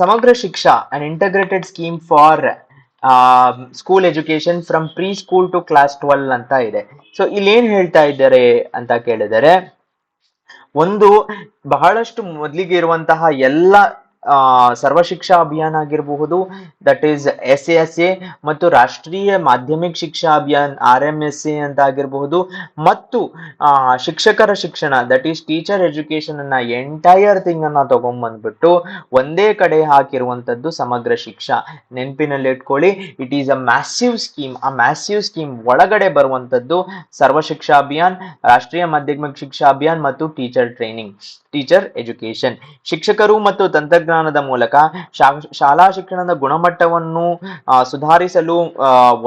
Samagra Shiksha, an integrated scheme for school education from pre school to class 12 ಅಂತ ಇದೆ. So ಇಲ್ಲಿ ಏನ್ ಹೇಳ್ತಾ ಇದ್ದಾರೆ ಅಂತ ಕೇಳಿದರೆ, ಒಂದು ಬಹಳಷ್ಟು ಮೊದಲಿಗೆ ಇರುವಂತಹ ಎಲ್ಲ ಸರ್ವ ಶಿಕ್ಷಾ ಅಭಿಯಾನ ಆಗಿರಬಹುದು, ದಟ್ ಈಸ್ SASA, ಮತ್ತು ರಾಷ್ಟ್ರೀಯ ಮಾಧ್ಯಮಿಕ ಶಿಕ್ಷಾ ಅಭಿಯಾನ್ RMSA ಅಂತ ಆಗಿರಬಹುದು, ಮತ್ತು ಶಿಕ್ಷಕರ ಶಿಕ್ಷಣ ದಟ್ ಈಸ್ ಟೀಚರ್ ಎಜುಕೇಶನ್ ಅನ್ನ ಎಂಟೈರ್ ಥಿಂಗ್ ಅನ್ನ ತಗೊಂಡ್ಬಂದ್ಬಿಟ್ಟು ಒಂದೇ ಕಡೆ ಹಾಕಿರುವಂತದ್ದು ಸಮಗ್ರ ಶಿಕ್ಷಾ. ನೆನಪಿನಲ್ಲಿ ಇಟ್ಕೊಳ್ಳಿ, it is a massive scheme. ಆ ಮ್ಯಾಸಿವ್ ಸ್ಕೀಮ್ ಒಳಗಡೆ ಬರುವಂತದ್ದು ಸರ್ವ ಶಿಕ್ಷಾ ಅಭಿಯಾನ್, ರಾಷ್ಟ್ರೀಯ ಮಾಧ್ಯಮಿಕ ಶಿಕ್ಷಾ ಅಭಿಯಾನ್ ಮತ್ತು ಟೀಚರ್ ಎಜುಕೇಶನ್. ಶಿಕ್ಷಕರು ಮತ್ತು ತಂತ್ರಜ್ಞಾನದ ಮೂಲಕ ಶಾಲಾ ಶಿಕ್ಷಣದ ಗುಣಮಟ್ಟವನ್ನು ಸುಧಾರಿಸಲು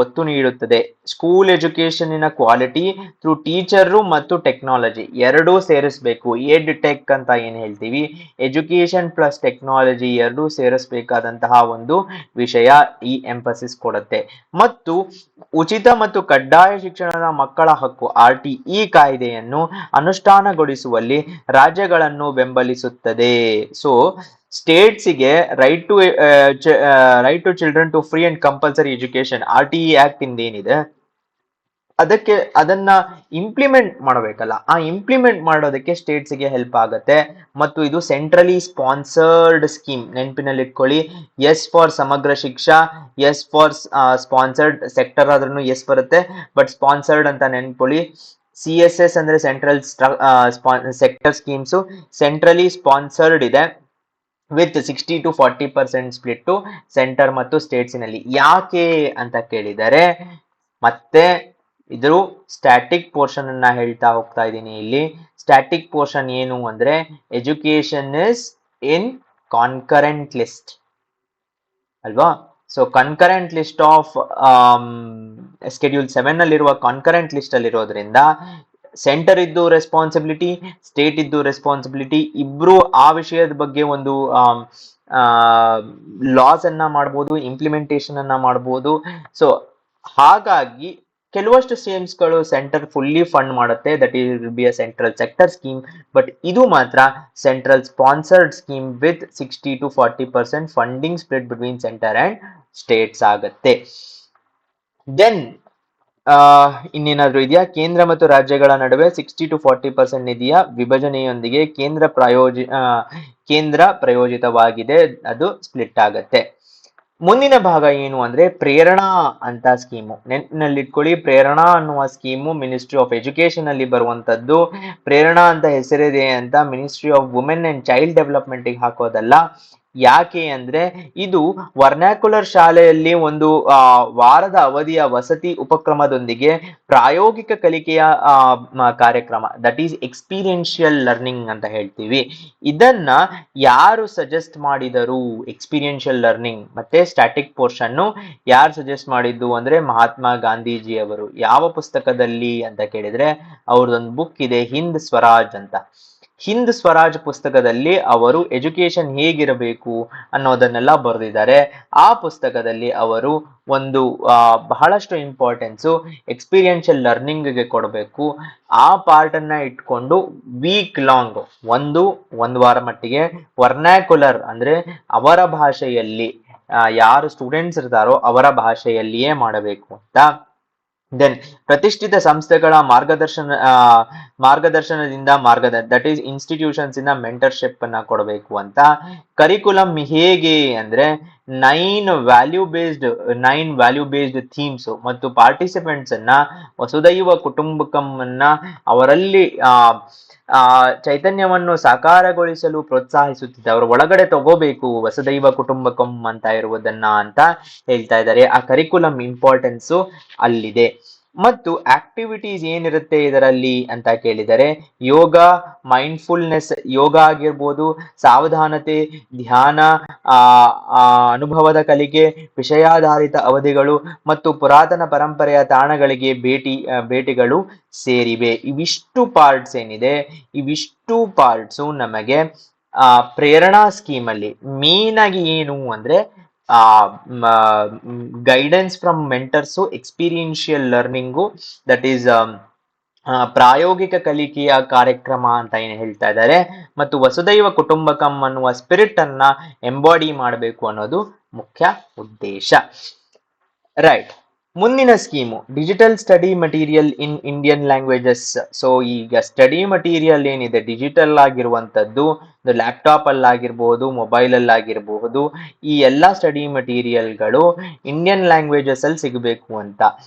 ಒತ್ತು ನೀಡುತ್ತದೆ. ಸ್ಕೂಲ್ ಎಜುಕೇಶನಿನ ಕ್ವಾಲಿಟಿ ಥ್ರೂ ಟೀಚರು ಮತ್ತು ಟೆಕ್ನಾಲಜಿ ಎರಡೂ ಸೇರಿಸಬೇಕು. ಎಡ್ ಟೆಕ್ ಅಂತ ಏನ್ ಹೇಳ್ತೀವಿ, ಎಜುಕೇಶನ್ ಪ್ಲಸ್ ಟೆಕ್ನಾಲಜಿ ಎರಡೂ ಸೇರಿಸಬೇಕಾದಂತಹ ಒಂದು ವಿಷಯ ಈ ಎಂಫಸಿಸ್ ಕೊಡುತ್ತೆ. ಮತ್ತು ಉಚಿತ ಮತ್ತು ಕಡ್ಡಾಯ ಶಿಕ್ಷಣದ ಮಕ್ಕಳ ಹಕ್ಕು RTE ಕಾಯ್ದೆಯನ್ನು ಅನುಷ್ಠಾನಗೊಳಿಸುವಲ್ಲಿ ರಾಜ್ಯಗಳನ್ನು ಬೆಂಬಲಿಸುತ್ತದೆ. ಸೊ ಸ್ಟೇಟ್ಸ್ಗೆ right to children to free and compulsory education RTE act ಇಂದ ಏನಿದೆ ಅದನ್ನ ಇಂಪ್ಲಿಮೆಂಟ್ ಮಾಡಬೇಕಲ್ಲ, ಆ ಇಂಪ್ಲಿಮೆಂಟ್ ಮಾಡೋದಕ್ಕೆ ಸ್ಟೇಟ್ಸ್ಗೆ ಹೆಲ್ಪ್ ಆಗತ್ತೆ. ಮತ್ತು ಇದು ಸೆಂಟ್ರಲಿ ಸ್ಪಾನ್ಸರ್ಡ್ ಸ್ಕೀಮ್. ನೆನಪಿನಲ್ಲಿ ಇಟ್ಕೊಳ್ಳಿ, ಎಸ್ ಫಾರ್ ಸಮಗ್ರ ಶಿಕ್ಷಾ, ಎಸ್ ಫಾರ್ ಸ್ಪಾನ್ಸರ್ಡ್. ಸೆಕ್ಟರ್ ಆದ್ರೂ ಎಸ್ ಬರುತ್ತೆ, ಬಟ್ ಸ್ಪಾನ್ಸರ್ಡ್ ಅಂತ ನೆನ್ಕೊಳ್ಳಿ. CSS ಅಂದ್ರೆ central sector schemes, centrally sponsored ಇದೆ ವಿತ್ 60 to 40% ಸ್ಪ್ಲಿಟ್ ಸೆಂಟರ್ ಮತ್ತು ಸ್ಟೇಟ್ಸಿನಲ್ಲಿ. ಯಾಕೆ ಅಂತ ಕೇಳಿದರೆ, ಮತ್ತೆ ಇದ್ರ ಸ್ಟ್ಯಾಟಿಕ್ ಪೋರ್ಷನ್ ಅನ್ನ ಹೇಳ್ತಾ ಹೋಗ್ತಾ ಇದ್ದೀನಿ. ಇಲ್ಲಿ ಸ್ಟ್ಯಾಟಿಕ್ ಪೋರ್ಷನ್ ಏನು ಅಂದ್ರೆ, education is in concurrent list ಅಲ್ವಾ. So concurrent list of Schedule 7 ಅಲ್ಲಿರುವ ಕಾನ್ಕರೆಂಟ್ ಲಿಸ್ಟ್ ಅಲ್ಲಿ ಇರೋದ್ರಿಂದ ಸೆಂಟರ್ ಇದ್ದು ರೆಸ್ಪಾನ್ಸಿಬಿಲಿಟಿ, ಸ್ಟೇಟ್ ಇದ್ದು ರೆಸ್ಪಾನ್ಸಿಬಿಲಿಟಿ, ಇಬ್ರು ಆ ವಿಷಯದ ಬಗ್ಗೆ ಒಂದು ಲಾಸ್ ಅನ್ನ ಮಾಡ್ಬೋದು, ಇಂಪ್ಲಿಮೆಂಟೇಷನ್ ಅನ್ನ ಮಾಡ್ಬೋದು. ಸೊ ಹಾಗಾಗಿ ಕೆಲವಷ್ಟು ಸ್ಕೀಮ್ಸ್ಗಳು ಸೆಂಟರ್ ಫುಲ್ಲಿ ಫಂಡ್ ಮಾಡುತ್ತೆ, that will be a central sector scheme. But ಇದು ಮಾತ್ರ central sponsored scheme with 60 to 40% funding split between centre and States ಆಗತ್ತೆ. ದೆನ್ ಇನ್ನೇನಾದ್ರೂ ಇದೆಯಾ? ಕೇಂದ್ರ ಮತ್ತು ರಾಜ್ಯಗಳ ನಡುವೆ 60 to 40% ನಿಧಿಯ ವಿಭಜನೆಯೊಂದಿಗೆ ಕೇಂದ್ರ ಪ್ರಾಯೋಜಿತವಾಗಿದೆ, ಅದು ಸ್ಪ್ಲಿಟ್ ಆಗತ್ತೆ. ಮುಂದಿನ ಭಾಗ ಏನು ಅಂದ್ರೆ ಪ್ರೇರಣಾ ಅಂತ ಸ್ಕೀಮು. ನೆನಪಿನಲ್ಲಿ ಇಟ್ಕೊಳ್ಳಿ, ಪ್ರೇರಣಾ ಅನ್ನುವ ಸ್ಕೀಮು ಮಿನಿಸ್ಟ್ರಿ ಆಫ್ ಎಜುಕೇಶನ್ ಅಲ್ಲಿ ಬರುವಂತದ್ದು. ಪ್ರೇರಣಾ ಅಂತ ಹೆಸರಿದೆ ಅಂತ ministry of women and child development ಗೆ ಹಾಕೋದಲ್ಲ. ಯಾಕೆ ಅಂದ್ರೆ ಇದು ವರ್ನಾಕ್ಯುಲರ್ ಶಾಲೆಯಲ್ಲಿ ಒಂದು ವಾರದ ಅವಧಿಯ ವಸತಿ ಉಪಕ್ರಮದೊಂದಿಗೆ ಪ್ರಾಯೋಗಿಕ ಕಲಿಕೆಯ ಕಾರ್ಯಕ್ರಮ, ದಟ್ ಈಸ್ ಎಕ್ಸ್ಪೀರಿಯನ್ಷಿಯಲ್ ಲರ್ನಿಂಗ್ ಅಂತ ಹೇಳ್ತೀವಿ. ಇದನ್ನ ಯಾರು ಸಜೆಸ್ಟ್ ಮಾಡಿದರು? ಎಕ್ಸ್ಪೀರಿಯನ್ಷಿಯಲ್ ಲರ್ನಿಂಗ್ ಮತ್ತೆ ಸ್ಟ್ಯಾಟಿಕ್ ಪೋರ್ಷನ್ ಯಾರು ಸಜೆಸ್ಟ್ ಮಾಡಿದ್ದು ಅಂದ್ರೆ ಮಹಾತ್ಮ ಗಾಂಧೀಜಿ ಅವರು. ಯಾವ ಪುಸ್ತಕದಲ್ಲಿ ಅಂತ ಕೇಳಿದ್ರೆ, ಅವ್ರದೊಂದು ಬುಕ್ ಇದೆ ಹಿಂದ್ ಸ್ವರಾಜ್ ಅಂತ. ಹಿಂದ್ ಸ್ವರಾಜ್ ಪುಸ್ತಕದಲ್ಲಿ ಅವರು ಎಜುಕೇಶನ್ ಹೇಗಿರಬೇಕು ಅನ್ನೋದನ್ನೆಲ್ಲ ಬರೆದಿದ್ದಾರೆ. ಆ ಪುಸ್ತಕದಲ್ಲಿ ಅವರು ಒಂದು ಬಹಳಷ್ಟು ಇಂಪಾರ್ಟೆನ್ಸು ಎಕ್ಸ್ಪೀರಿಯನ್ಷಿಯಲ್ ಲರ್ನಿಂಗ್ಗೆ ಕೊಡಬೇಕು. ಆ ಪಾರ್ಟ್ ಅನ್ನ ಇಟ್ಕೊಂಡು ವೀಕ್ ಲಾಂಗ್ ಒಂದು ವಾರ ಮಟ್ಟಿಗೆ ವರ್ನಾಕ್ಯುಲರ್ ಅಂದ್ರೆ ಅವರ ಭಾಷೆಯಲ್ಲಿ, ಯಾರು ಸ್ಟೂಡೆಂಟ್ಸ್ ಇರ್ತಾರೋ ಅವರ ಭಾಷೆಯಲ್ಲಿಯೇ ಮಾಡಬೇಕು ಅಂತ. ದೆನ್ ಪ್ರತಿಷ್ಠಿತ ಸಂಸ್ಥೆಗಳ ಮಾರ್ಗದರ್ಶನದಿಂದ ದಟ್ ಈಸ್ ಇನ್ಸ್ಟಿಟ್ಯೂಷನ್ಸ್ ಇಂದ ಮೆಂಟರ್ಶಿಪ್ ಅನ್ನ ಕೊಡಬೇಕು ಅಂತ. ಕರಿಕ್ಯುಲಮ್ ಹೇಗೆ ಅಂದ್ರೆ 9 ವ್ಯಾಲ್ಯೂ ಬೇಸ್ಡ್ ಥೀಮ್ಸ್ ಮತ್ತು ಪಾರ್ಟಿಸಿಪೆಂಟ್ಸ್ ಅನ್ನ ವಸುದೈವ ಕುಟುಂಬಕಂ ಅನ್ನ ಅವರಲ್ಲಿ ಚೈತನ್ಯವನ್ನು ಸಾಕಾರಗೊಳಿಸಲು ಪ್ರೋತ್ಸಾಹಿಸುತ್ತಿದೆ. ಅವರ ಒಳಗಡೆ ತಗೋಬೇಕು ವಸುದೈವ ಕುಟುಂಬಕಂ ಅಂತ ಇರುವುದನ್ನ ಅಂತ ಹೇಳ್ತಾ ಇದ್ದಾರೆ. ಆ ಕರಿಕ್ಯುಲಮ್ ಇಂಪಾರ್ಟೆನ್ಸು ಅಲ್ಲಿದೆ. ಮತ್ತು ಆಕ್ಟಿವಿಟೀಸ್ ಏನಿರುತ್ತೆ ಇದರಲ್ಲಿ ಅಂತ ಕೇಳಿದರೆ, ಯೋಗ, ಮೈಂಡ್ಫುಲ್ನೆಸ್, ಯೋಗ ಆಗಿರ್ಬೋದು, ಸಾವಧಾನತೆ, ಧ್ಯಾನ, ಅನುಭವದ ಕಲಿಕೆ, ವಿಷಯಾಧಾರಿತ ಅವಧಿಗಳು ಮತ್ತು ಪುರಾತನ ಪರಂಪರೆಯ ತಾಣಗಳಿಗೆ ಭೇಟಿಗಳು ಸೇರಿವೆ. ಇವಿಷ್ಟು ಪಾರ್ಟ್ಸ್ ಏನಿದೆ, ಇವಿಷ್ಟು ಪಾರ್ಟ್ಸು ನಮಗೆ ಪ್ರೇರಣಾ ಸ್ಕೀಮ್ ಅಲ್ಲಿ ಮೇನ್ ಆಗಿ ಏನು ಅಂದ್ರೆ guidance from mentors, experiential learning, that is ಪ್ರಾಯೋಗಿಕ ಕಲಿಕೆಯ ಕಾರ್ಯಕ್ರಮ ಅಂತ ಏನು ಹೇಳ್ತಾ ಇದ್ದಾರೆ, ಮತ್ತು ವಸುದೈವ ಕುಟುಂಬಕಂ ಅನ್ನುವ ಸ್ಪಿರಿಟ್ ಅನ್ನ ಎಂಬಾಡಿ ಮಾಡಬೇಕು ಅನ್ನೋದು ಮುಖ್ಯ ಉದ್ದೇಶ. ರೈಟ್. ಮುಂದಿನ scheme digital study material in Indian languages. So ಈಗ ಸ್ಟಡಿ ಮಟೀರಿಯಲ್ ಏನಿದೆ ಡಿಜಿಟಲ್ ಆಗಿರುವಂತದ್ದು, ಲ್ಯಾಪ್ಟಾಪ್ ಅಲ್ಲಾಗಿರ್ಬಹುದು, ಮೊಬೈಲ್ ಅಲ್ಲಾಗಿರಬಹುದು, ಈ ಎಲ್ಲಾ ಸ್ಟಡಿ ಮಟೀರಿಯಲ್ಗಳು ಇಂಡಿಯನ್ ಲ್ಯಾಂಗ್ವೇಜಸ್ ಅಲ್ಲಿ ಸಿಗಬೇಕು ಅಂತ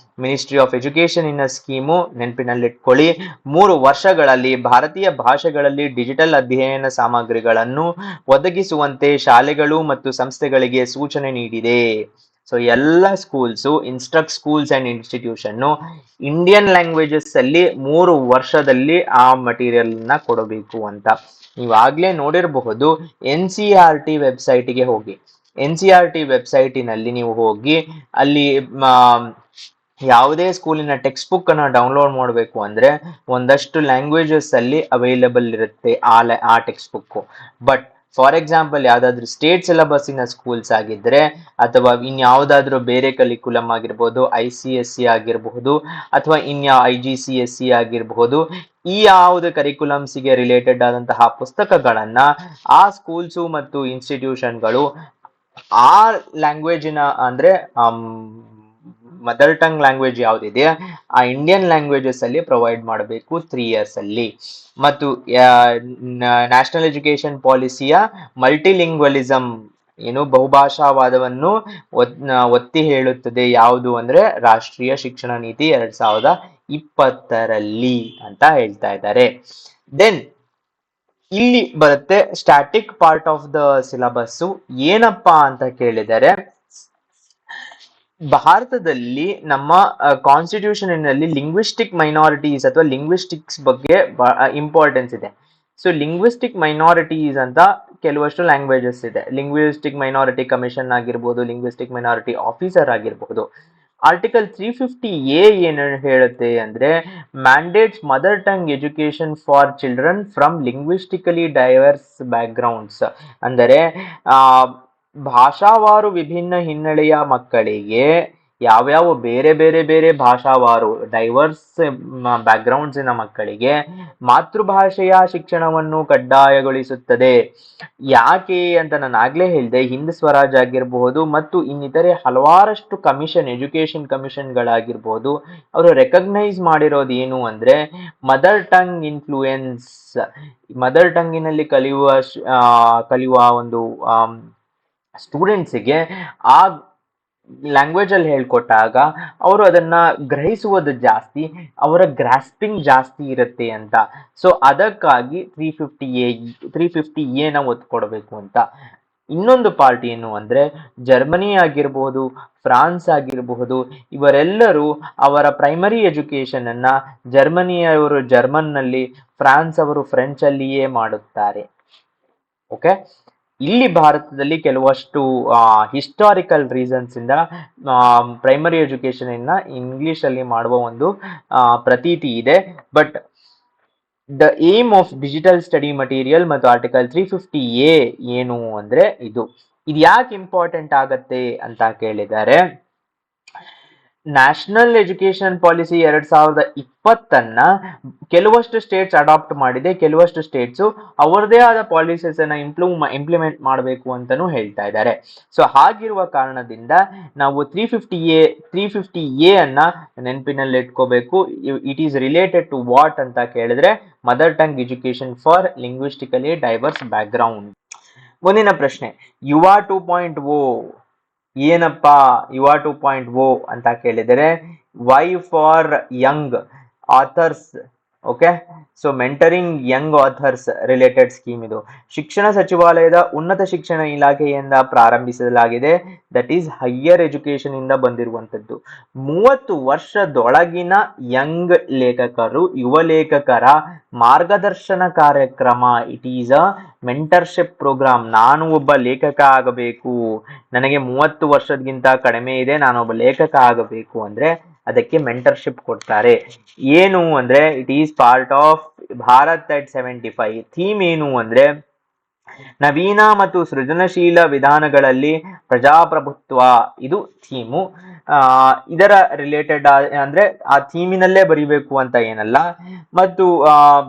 ಮಿನಿಸ್ಟ್ರಿ ಆಫ್ ಎಜುಕೇಶನ್ ಇನ್ನ ಸ್ಕೀಮು ನೆನಪಿನಲ್ಲಿಟ್ಕೊಳ್ಳಿ. 3 ವರ್ಷಗಳಲ್ಲಿ ಭಾರತೀಯ ಭಾಷೆಗಳಲ್ಲಿ ಡಿಜಿಟಲ್ ಅಧ್ಯಯನ ಸಾಮಗ್ರಿಗಳನ್ನು ಒದಗಿಸುವಂತೆ ಶಾಲೆಗಳು ಮತ್ತು ಸಂಸ್ಥೆಗಳಿಗೆ ಸೂಚನೆ ನೀಡಿದೆ. ಸೊ ಎಲ್ಲ schools, instruct schools and institution Indian languages ಅಲ್ಲಿ 3 ವರ್ಷದಲ್ಲಿ ಆ ಮಟೀರಿಯಲ್ ನ ಕೊಡಬೇಕು ಅಂತ. ನೀವಾಗ್ಲೇ ನೋಡಿರಬಹುದು, NCERT ವೆಬ್ಸೈಟ್ಗೆ ಹೋಗಿ. NCERT ವೆಬ್ಸೈಟಿನಲ್ಲಿ ನೀವು ಹೋಗಿ ಅಲ್ಲಿ ಯಾವುದೇ ಸ್ಕೂಲಿನ ಟೆಕ್ಸ್ಟ್ ಬುಕ್ ಅನ್ನ ಡೌನ್ಲೋಡ್ ಮಾಡಬೇಕು ಅಂದ್ರೆ ಒಂದಷ್ಟು ಲ್ಯಾಂಗ್ವೇಜಸ್ ಅಲ್ಲಿ ಅವೈಲಬಲ್ ಇರುತ್ತೆ ಆ text book. But for example ಯಾವ್ದಾದ್ರು ಸ್ಟೇಟ್ ಸಿಲೆಬಸ್ಸಿನ ಸ್ಕೂಲ್ಸ್ ಆಗಿದ್ರೆ, ಅಥವಾ ಇನ್ಯಾವುದಾದ್ರೂ ಬೇರೆ ಕಲಿಕ್ಯುಲಮ್ ಆಗಿರ್ಬೋದು, ICSE ಆಗಿರಬಹುದು, ಅಥವಾ IGCSE ಆಗಿರಬಹುದು, ಈ ಯಾವುದು ಕರಿಕ್ಯುಲಮ್ಸ್ಗೆ ರಿಲೇಟೆಡ್ ಆದಂತಹ ಪುಸ್ತಕಗಳನ್ನ ಆ ಸ್ಕೂಲ್ಸು ಮತ್ತು ಇನ್ಸ್ಟಿಟ್ಯೂಷನ್ಗಳು ಆ ಲ್ಯಾಂಗ್ವೇಜಿನ ಅಂದ್ರೆ ಮದರ್ ಟಂಗ್ ಲ್ಯಾಂಗ್ವೇಜ್ ಯಾವ್ದಿದೆ ಆ ಇಂಡಿಯನ್ ಲ್ಯಾಂಗ್ವೇಜಸ್ ಅಲ್ಲಿ ಪ್ರೊವೈಡ್ ಮಾಡಬೇಕು 3 years ಅಲ್ಲಿ. ಮತ್ತು ನ್ಯಾಷನಲ್ ಎಜುಕೇಶನ್ ಪಾಲಿಸಿಯ ಮಲ್ಟಿಲಿಂಗ್ವಲಿಸಮ್ ಏನು ಬಹುಭಾಷಾವಾದವನ್ನು ಒತ್ತಿ ಹೇಳುತ್ತದೆ ಯಾವುದು ಅಂದ್ರೆ ರಾಷ್ಟ್ರೀಯ ಶಿಕ್ಷಣ ನೀತಿ 2020 ಅಂತ ಹೇಳ್ತಾ ಇದ್ದಾರೆ. ದೆನ್ ಇಲ್ಲಿ ಬರುತ್ತೆ static part of the syllabus. ಏನಪ್ಪಾ ಅಂತ ಕೇಳಿದರೆ, ಭಾರತದಲ್ಲಿ ನಮ್ಮ ಕಾನ್ಸ್ಟಿಟ್ಯೂಷನ್ ನಲ್ಲಿ ಲಿಂಗ್ವಿಸ್ಟಿಕ್ ಮೈನಾರಿಟೀಸ್ ಅಥವಾ ಲಿಂಗ್ವಿಸ್ಟಿಕ್ಸ್ ಬಗ್ಗೆ ಇಂಪಾರ್ಟೆನ್ಸ್ ಇದೆ. ಸೊ ಲಿಂಗ್ವಿಸ್ಟಿಕ್ ಮೈನಾರಿಟೀಸ್ ಅಂತ ಕೆಲವಷ್ಟು ಲ್ಯಾಂಗ್ವೇಜಸ್ ಇದೆ. ಲಿಂಗ್ವಿಸ್ಟಿಕ್ ಮೈನಾರಿಟಿ ಕಮಿಷನ್ ಆಗಿರ್ಬೋದು, ಲಿಂಗ್ವಿಸ್ಟಿಕ್ ಮೈನಾರಿಟಿ ಆಫೀಸರ್ ಆಗಿರ್ಬೋದು. ಆರ್ಟಿಕಲ್ 350A ಏನು ಹೇಳುತ್ತೆ ಅಂದ್ರೆ, mandates mother tongue education for children from linguistically diverse backgrounds. ಅಂದರೆ ಭಾಷಾವಾರು ವಿಭಿನ್ನ ಹಿನ್ನೆಲೆಯ ಮಕ್ಕಳಿಗೆ, ಯಾವ್ಯಾವ ಬೇರೆ ಬೇರೆ ಬೇರೆ ಭಾಷಾವಾರು ಡೈವರ್ಸ್ ಬ್ಯಾಕ್ಗ್ರೌಂಡ್ಸಿನ ಮಕ್ಕಳಿಗೆ ಮಾತೃಭಾಷೆಯ ಶಿಕ್ಷಣವನ್ನು ಕಡ್ಡಾಯಗೊಳಿಸುತ್ತದೆ. ಯಾಕೆ ಅಂತ ನಾನು ಆಗ್ಲೇ ಹೇಳಿದೆ, ಹಿಂದ್ ಸ್ವರಾಜ್ ಆಗಿರಬಹುದು ಮತ್ತು ಇನ್ನಿತರೆ ಹಲವಾರಷ್ಟು ಕಮಿಷನ್, ಎಜುಕೇಶನ್ ಕಮಿಷನ್ಗಳಾಗಿರ್ಬೋದು, ಅವರು ರೆಕಗ್ನೈಸ್ ಮಾಡಿರೋದು ಏನು ಅಂದ್ರೆ ಮದರ್ ಟಂಗ್ ಇನ್ಫ್ಲೂಯೆನ್ಸ್. ಮದರ್ ಟಂಗಿನಲ್ಲಿ ಕಲಿಯುವ ಒಂದು ಸ್ಟೂಡೆಂಟ್ಸಿಗೆ ಆ ಲ್ಯಾಂಗ್ವೇಜ್ ಅಲ್ಲಿ ಹೇಳ್ಕೊಟ್ಟಾಗ ಅವರು ಅದನ್ನ ಗ್ರಹಿಸುವುದು ಜಾಸ್ತಿ, ಅವರ ಗ್ರಾಸ್ಪಿಂಗ್ ಜಾಸ್ತಿ ಇರುತ್ತೆ ಅಂತ. ಸೊ ಅದಕ್ಕಾಗಿ 350A ನ ಒತ್ತು ಕೊಡಬೇಕು ಅಂತ. ಇನ್ನೊಂದು ಪಾರ್ಟ್ ಏನು ಅಂದ್ರೆ, ಜರ್ಮನಿ ಆಗಿರಬಹುದು, ಫ್ರಾನ್ಸ್ ಆಗಿರಬಹುದು, ಇವರೆಲ್ಲರೂ ಅವರ ಪ್ರೈಮರಿ ಎಜುಕೇಶನ್ ಅನ್ನ ಜರ್ಮನಿಯವರು ಜರ್ಮನ್ ನಲ್ಲಿ, ಫ್ರಾನ್ಸ್ ಅವರು ಫ್ರೆಂಚ್ ಅಲ್ಲಿಯೇ ಮಾಡುತ್ತಾರೆ. ಓಕೆ, ಇಲ್ಲಿ ಭಾರತದಲ್ಲಿ ಕೆಲವಷ್ಟು ಹಿಸ್ಟಾರಿಕಲ್ ರೀಸನ್ಸ್ ಇಂದ ಪ್ರೈಮರಿ ಎಜುಕೇಶನ್ ಇನ್ನ ಇಂಗ್ಲಿಷ್ ಅಲ್ಲಿ ಮಾಡುವ ಒಂದು ಪ್ರತೀತಿ ಇದೆ. But the aim of digital study material ಮತ್ತು ಆರ್ಟಿಕಲ್ 350A ಏನು ಅಂದ್ರೆ ಇದು ಯಾಕೆ ಇಂಪಾರ್ಟೆಂಟ್ ಆಗತ್ತೆ ಅಂತ ಕೇಳಿದ್ದಾರೆ, ನ್ಯಾಷನಲ್ ಎಜುಕೇಶನ್ ಪಾಲಿಸಿ 2020 ಕೆಲವಷ್ಟು ಸ್ಟೇಟ್ಸ್ ಅಡಾಪ್ಟ್ ಮಾಡಿದೆ, ಕೆಲವಷ್ಟು ಸ್ಟೇಟ್ಸ್ ಅವರದೇ ಆದ ಪಾಲಿಸೀಸ್ ಅನ್ನ ಇಂಪ್ಲಿಮೆಂಟ್ ಮಾಡಬೇಕು ಅಂತಾನೂ ಹೇಳ್ತಾ ಇದ್ದಾರೆ. ಸೊ ಹಾಗಿರುವ ಕಾರಣದಿಂದ ನಾವು 350A ಅನ್ನ ನೆನಪಿನಲ್ಲಿ ಇಟ್ಕೋಬೇಕು. It is related to what ಅಂತ ಕೇಳಿದ್ರೆ, mother tongue education for linguistically diverse background. ಮುಂದಿನ ಪ್ರಶ್ನೆ, ಯುವ 2.0 ಏನಪ್ಪಾ? ಯುವ 2.0 ಅಂತ ಕೇಳಿದರೆ, Y for young authors. Okay, so mentoring young authors related scheme ಇದು. ಶಿಕ್ಷಣ ಸಚಿವಾಲಯದ ಉನ್ನತ ಶಿಕ್ಷಣ ಇಲಾಖೆಯಿಂದ ಪ್ರಾರಂಭಿಸಲಾಗಿದೆ. ದಟ್ ಈಸ್ ಹೈಯರ್ ಎಜುಕೇಶನ್ ಇಂದ ಬಂದಿರುವಂತದ್ದು. 30 ವರ್ಷದೊಳಗಿನ ಯಂಗ್ ಲೇಖಕರು, ಯುವ ಲೇಖಕರ ಮಾರ್ಗದರ್ಶನ ಕಾರ್ಯಕ್ರಮ. It is a mentorship programme. ನಾನು ಒಬ್ಬ ಲೇಖಕ ಆಗಬೇಕು, ನನಗೆ 30 ವರ್ಷಕ್ಕಿಂತ ಕಡಿಮೆ ಇದೆ, ನಾನೊಬ್ಬ ಲೇಖಕ ಆಗಬೇಕು ಅಂದ್ರೆ ಅದಕ್ಕೆ ಮೆಂಟರ್ಶಿಪ್ ಕೊಡ್ತಾರೆ. ಏನು ಅಂದ್ರೆ, it is part of Bharat at 75. Theme ಏನು ಅಂದ್ರೆ, ನವೀನ ಮತ್ತು ಸೃಜನಶೀಲ ವಿಧಾನಗಳಲ್ಲಿ ಪ್ರಜಾಪ್ರಭುತ್ವ ಇದು ಥೀಮು. ಇದರ ರಿಲೇಟೆಡ್ ಅಂದ್ರೆ ಆ ಥೀಮಿನಲ್ಲೇ ಬರಿಬೇಕು ಅಂತ ಏನಲ್ಲ. ಮತ್ತು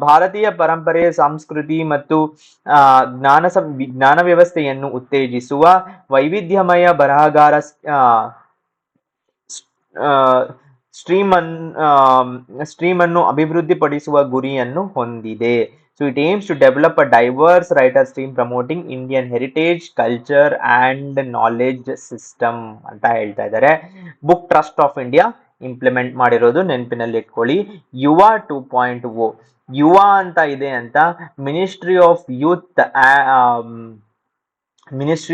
ಭಾರತೀಯ ಪರಂಪರೆ, ಸಂಸ್ಕೃತಿ ಮತ್ತು ಜ್ಞಾನ ವ್ಯವಸ್ಥೆಯನ್ನು ಉತ್ತೇಜಿಸುವ ವೈವಿಧ್ಯಮಯ ಬರಹಗಾರ ಸ್ಟ್ರೀಮ್ ಅನ್ನು ಅಭಿವೃದ್ಧಿಪಡಿಸುವ ಗುರಿಯನ್ನು ಹೊಂದಿದೆ. So it aims to develop a diverse writer stream promoting Indian heritage, culture and knowledge system ಅಂತ ಹೇಳ್ತಾ ಇದ್ದಾರೆ. Book trust of India implement ಮಾಡಿರೋದು, ನೆನಪಿನಲ್ಲಿ ಇಟ್ಕೊಳ್ಳಿ. ಯುವ 2.0 ಯುವ ಅಂತ ಇದೆ ಅಂತ ಮಿನಿಸ್ಟ್ರಿ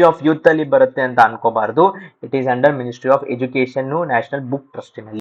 ಆಫ್ ಯೂತ್ ಅಲ್ಲಿ ಬರುತ್ತೆ ಅಂತ ಅನ್ಕೋಬಾರ್ದು. It is under ministry of education, national book ಟ್ರಸ್ಟಿನಲ್ಲಿ.